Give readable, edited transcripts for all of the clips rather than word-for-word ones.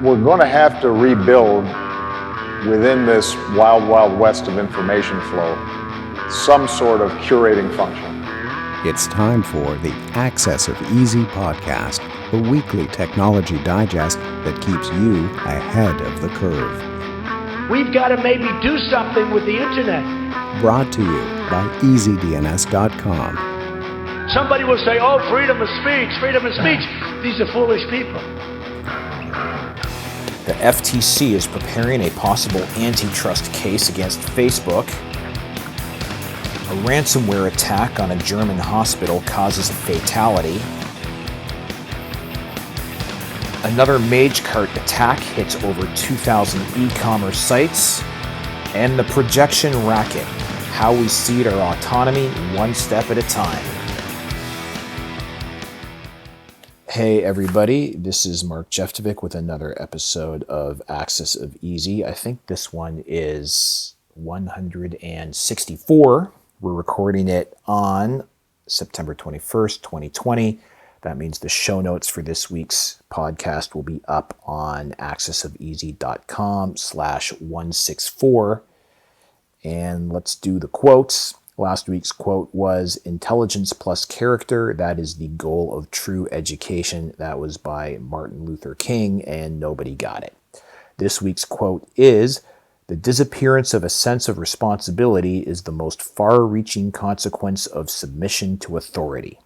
We're going to have to rebuild within this wild, wild west of information flow some sort of curating function. It's time for the AxisOfEasy podcast, the weekly technology digest that keeps you ahead of the curve. We've got to maybe do something with the internet. Brought to you by EasyDNS.com. Somebody will say, oh, freedom of speech, freedom of speech. These are foolish people. The FTC is preparing a possible antitrust case against Facebook. A ransomware attack on a German hospital causes a fatality. Another Magecart attack hits over 2,000 e-commerce sites. And the Projection Racket, how we cede our autonomy one step at a time. Hey everybody, this is Mark Jeftovic with another episode of AxisOfEasy. I think this one is 164. We're recording it on September 21st, 2020. That means the show notes for this week's podcast will be up on AxisOfEasy.com/164. And let's do the quotes. Last week's quote was, "Intelligence plus character, that is the goal of true education." That was by Martin Luther King, and nobody got it. This week's quote is, "The disappearance of a sense of responsibility is the most far-reaching consequence of submission to authority."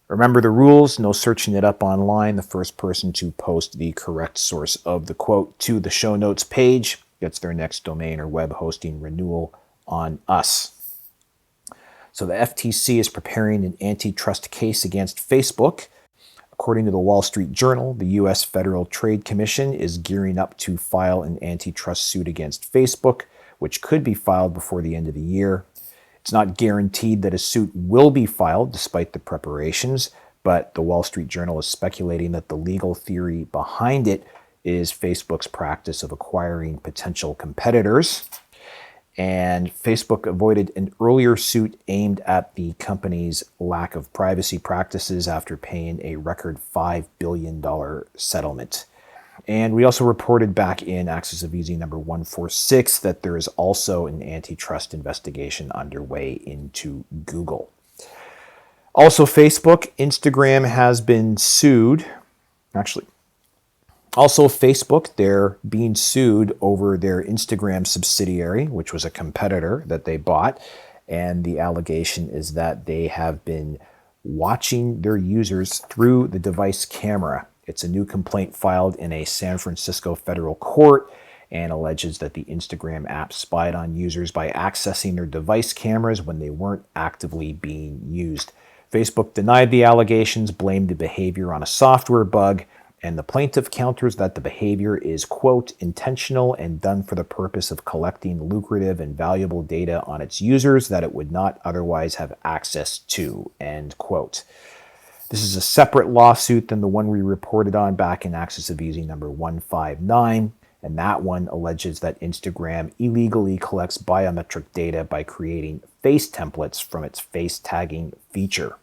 Remember the rules, no searching it up online. The first person to post the correct source of the quote to the show notes page gets their next domain or web hosting renewal on us. So the FTC is preparing an antitrust case against Facebook. According to the Wall Street Journal, the U.S. Federal Trade Commission is gearing up to file an antitrust suit against Facebook, which could be filed before the end of the year. It's not guaranteed that a suit will be filed despite the preparations, but the Wall Street Journal is speculating that the legal theory behind it is Facebook's practice of acquiring potential competitors. And Facebook avoided an earlier suit aimed at the company's lack of privacy practices after paying a record $5 billion settlement. And we also reported back in AxisOfEasy number 146 that there is also an antitrust investigation underway into Google. Also, Facebook, Instagram has been sued. Facebook, they're being sued over their Instagram subsidiary, which was a competitor that they bought. And the allegation is that they have been watching their users through the device camera. It's a new complaint filed in a San Francisco federal court and alleges that the Instagram app spied on users by accessing their device cameras when they weren't actively being used. Facebook denied the allegations, blamed the behavior on a software bug, and the plaintiff counters that the behavior is, quote, intentional and done for the purpose of collecting lucrative and valuable data on its users that it would not otherwise have access to, end quote. This is a separate lawsuit than the one we reported on back in AxisOfEasy number 159, and that one alleges that Instagram illegally collects biometric data by creating face templates from its face tagging feature.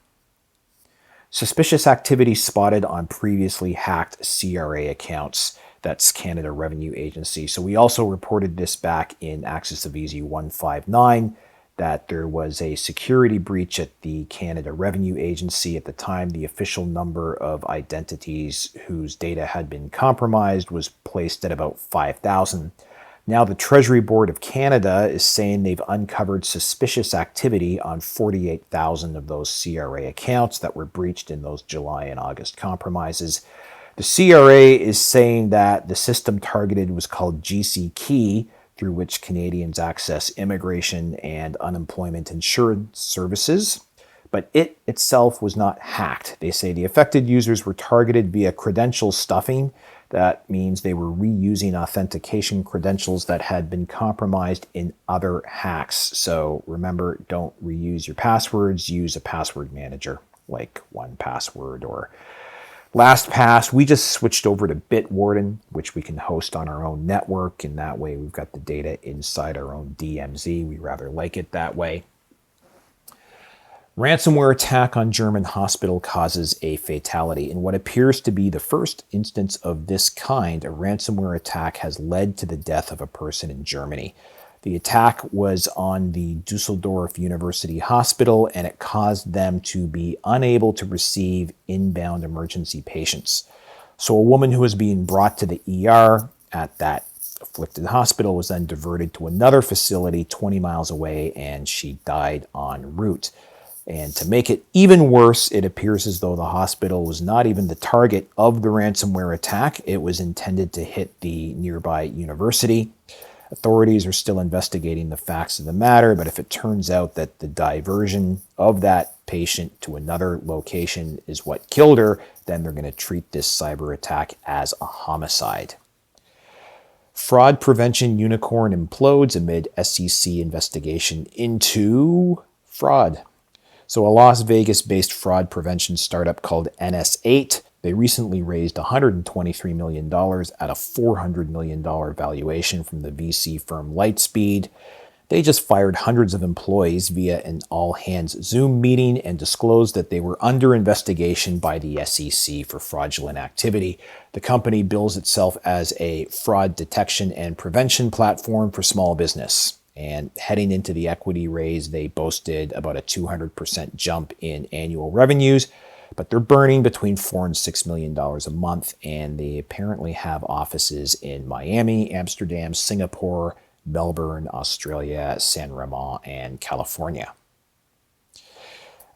Suspicious activity spotted on previously hacked CRA accounts. That's Canada Revenue Agency. So we also reported this back in AxisOfEasy 159 that there was a security breach at the Canada Revenue Agency. At the time, the official number of identities whose data had been compromised was placed at about 5,000. Now the Treasury Board of Canada is saying they've uncovered suspicious activity on 48,000 of those CRA accounts that were breached in those July and August compromises. The CRA is saying that the system targeted was called GC Key, through which Canadians access immigration and unemployment insurance services. But it itself was not hacked. They say the affected users were targeted via credential stuffing. That means they were reusing authentication credentials that had been compromised in other hacks. So remember, don't reuse your passwords. Use a password manager like 1Password or LastPass. We just switched over to Bitwarden, which we can host on our own network. And that way we've got the data inside our own DMZ. We rather like it that way. Ransomware attack on German hospital causes a fatality. In what appears to be the first instance of this kind, a ransomware attack has led to the death of a person in Germany. The attack was on the Dusseldorf University Hospital, and it caused them to be unable to receive inbound emergency patients. So a woman who was being brought to the ER at that afflicted hospital was then diverted to another facility 20 miles away, and she died en route. And to make it even worse, it appears as though the hospital was not even the target of the ransomware attack. It was intended to hit the nearby university. Authorities are still investigating the facts of the matter, but if it turns out that the diversion of that patient to another location is what killed her, then they're going to treat this cyber attack as a homicide. Fraud prevention unicorn implodes amid SEC investigation into fraud. So a Las Vegas-based fraud prevention startup called NS8, they recently raised $123 million at a $400 million valuation from the VC firm Lightspeed. They just fired hundreds of employees via an all-hands Zoom meeting and disclosed that they were under investigation by the SEC for fraudulent activity. The company bills itself as a fraud detection and prevention platform for small business. And heading into the equity raise, they boasted about a 200% jump in annual revenues, but they're burning between $4 and $6 million a month, and they apparently have offices in Miami, Amsterdam, Singapore, Melbourne, Australia, San Ramon, and California.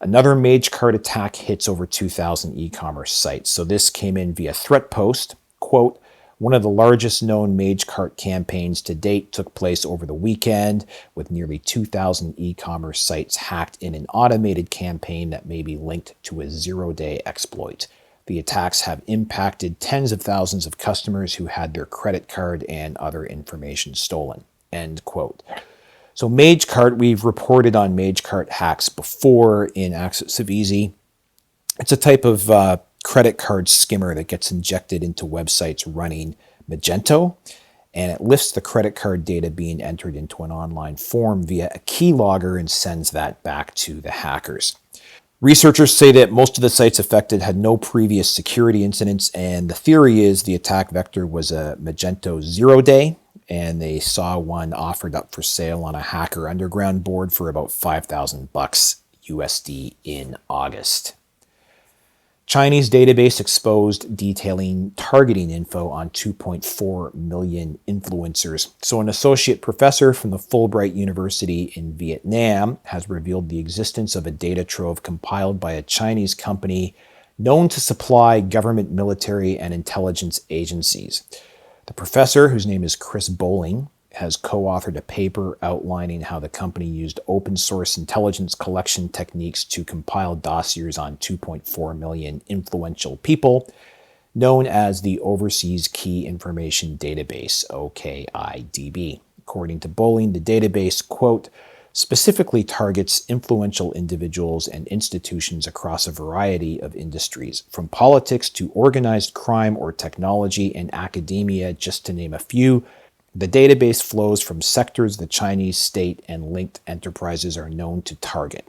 Another Magecart attack hits over 2,000 e-commerce sites. So this came in via threat post. Quote, one of the largest known Magecart campaigns to date took place over the weekend, with nearly 2,000 e-commerce sites hacked in an automated campaign that may be linked to a zero-day exploit. The attacks have impacted tens of thousands of customers who had their credit card and other information stolen. End quote. So Magecart, we've reported on Magecart hacks before in AxisOfEasy. It's a type of credit card skimmer that gets injected into websites running Magento, and it lifts the credit card data being entered into an online form via a keylogger and sends that back to the hackers. Researchers say that most of the sites affected had no previous security incidents, and the theory is the attack vector was a Magento 0-day, and they saw one offered up for sale on a Hacker Underground board for about $5,000 USD in August. Chinese database exposed detailing targeting info on 2.4 million influencers. So an associate professor from the Fulbright University in Vietnam has revealed the existence of a data trove compiled by a Chinese company known to supply government, military, and intelligence agencies. The professor, whose name is Chris Bowling, has co-authored a paper outlining how the company used open source intelligence collection techniques to compile dossiers on 2.4 million influential people, known as the Overseas Key Information Database, OKIDB. According to Bowling, the database, quote, specifically targets influential individuals and institutions across a variety of industries, from politics to organized crime or technology and academia, just to name a few. The database flows from sectors the Chinese state and linked enterprises are known to target.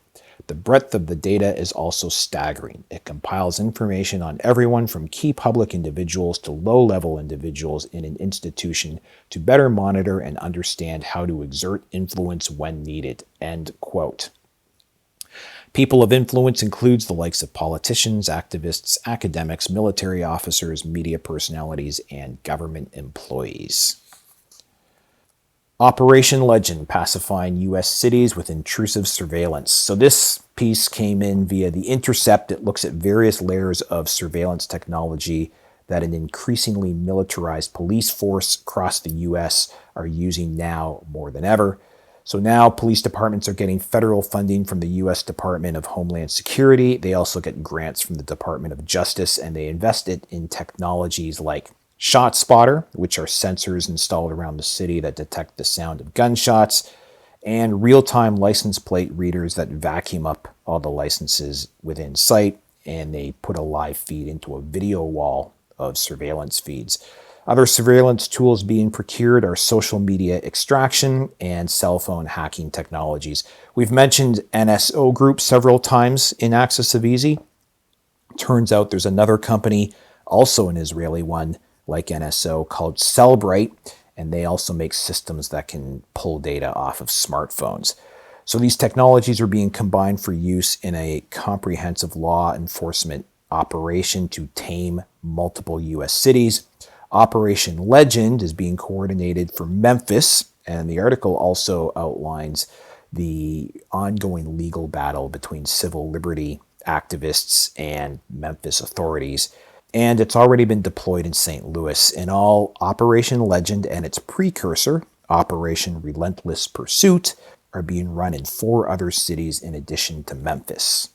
The breadth of the data is also staggering. It compiles information on everyone from key public individuals to low-level individuals in an institution to better monitor and understand how to exert influence when needed. End quote. People of influence includes the likes of politicians, activists, academics, military officers, media personalities, and government employees. Operation Legend, pacifying U.S. cities with intrusive surveillance. So this piece came in via The Intercept. It looks at various layers of surveillance technology that an increasingly militarized police force across the U.S. are using now more than ever. So now police departments are getting federal funding from the U.S. Department of Homeland Security. They also get grants from the Department of Justice, and they invest it in technologies like ShotSpotter, which are sensors installed around the city that detect the sound of gunshots, and real-time license plate readers that vacuum up all the licenses within sight, and they put a live feed into a video wall of surveillance feeds. Other surveillance tools being procured are social media extraction and cell phone hacking technologies. We've mentioned NSO Group several times in AxisOfEasy. Turns out there's another company, also an Israeli one, like NSO, called Cellbrite, and they also make systems that can pull data off of smartphones. So these technologies are being combined for use in a comprehensive law enforcement operation to tame multiple U.S. cities. Operation Legend is being coordinated for Memphis, and the article also outlines the ongoing legal battle between civil liberty activists and Memphis authorities. And it's already been deployed in St. Louis. In all, Operation Legend and its precursor, Operation Relentless Pursuit, are being run in 4 other cities in addition to Memphis.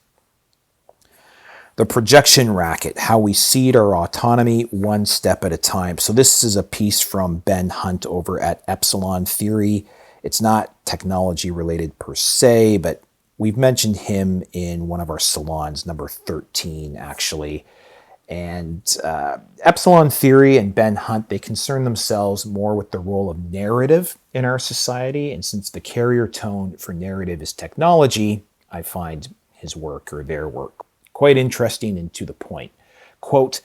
The Projection Racket, how we cede our autonomy one step at a time. So this is a piece from Ben Hunt over at Epsilon Theory. It's not technology related per se, but we've mentioned him in one of our salons, number 13, actually. And Epsilon Theory and Ben Hunt, they concern themselves more with the role of narrative in our society. And since the carrier tone for narrative is technology, I find his work or their work quite interesting and to the point. Quote,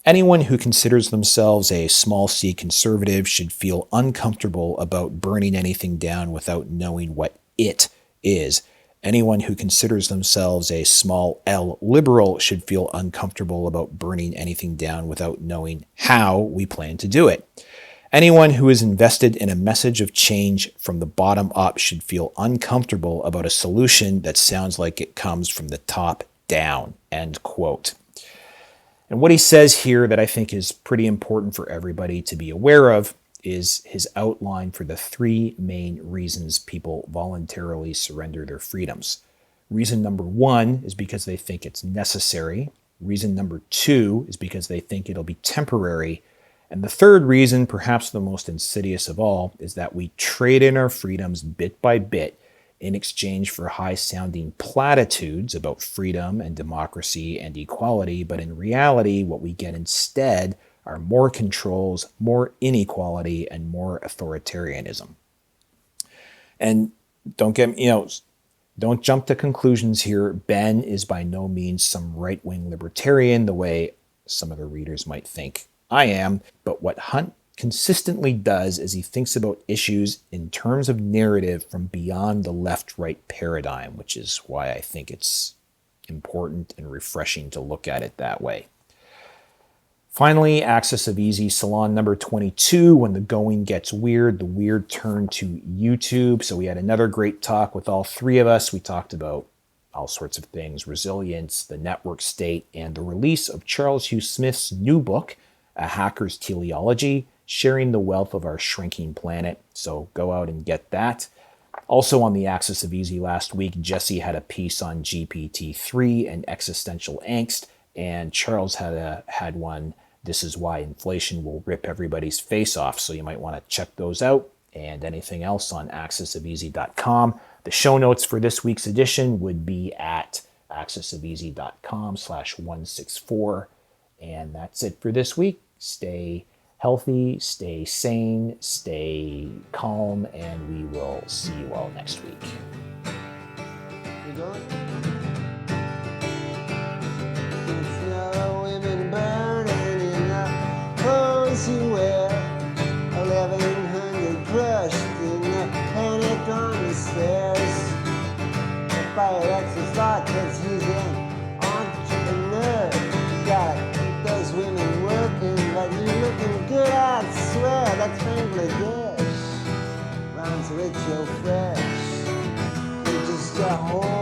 anyone who considers themselves a small c conservative should feel uncomfortable about burning anything down without knowing what it is. Anyone who considers themselves a small L liberal should feel uncomfortable about burning anything down without knowing how we plan to do it. Anyone who is invested in a message of change from the bottom up should feel uncomfortable about a solution that sounds like it comes from the top down, end quote. And what he says here that I think is pretty important for everybody to be aware of is his outline for the 3 main reasons people voluntarily surrender their freedoms. Reason number 1 is because they think it's necessary. Reason number 2 is because they think it'll be temporary. And the third reason, perhaps the most insidious of all, is that we trade in our freedoms bit by bit in exchange for high-sounding platitudes about freedom and democracy and equality, but in reality, what we get instead are more controls, more inequality, and more authoritarianism. And don't jump to conclusions here. Ben is by no means some right-wing libertarian the way some of the readers might think I am, but what Hunt consistently does is he thinks about issues in terms of narrative from beyond the left-right paradigm, which is why I think it's important and refreshing to look at it that way. Finally, AxisOfEasy Salon number 22, when the going gets weird, the weird turn to YouTube. So we had another great talk with all 3 of us. We talked about all sorts of things, resilience, the network state, and the release of Charles Hugh Smith's new book, A Hacker's Teleology, Sharing the Wealth of Our Shrinking Planet. So go out and get that. Also on the AxisOfEasy last week, Jesse had a piece on GPT-3 and existential angst, and Charles had one, This is Why Inflation Will Rip Everybody's Face Off. So you might want to check those out, and anything else on AxisOfEasy.com. The show notes for this week's edition would be at AxisOfEasy.com/164. And that's it for this week. Stay healthy, stay sane, stay calm, and we will see you all next week. Women burning in the clothes you wear, 1100 crushed in the panic on the stairs. The fire that's a thought that's he's an entrepreneur. You gotta keep those women working, but you're looking good, I swear. That's Bangladesh. Rhymes rich, you're fresh. You're just a whore.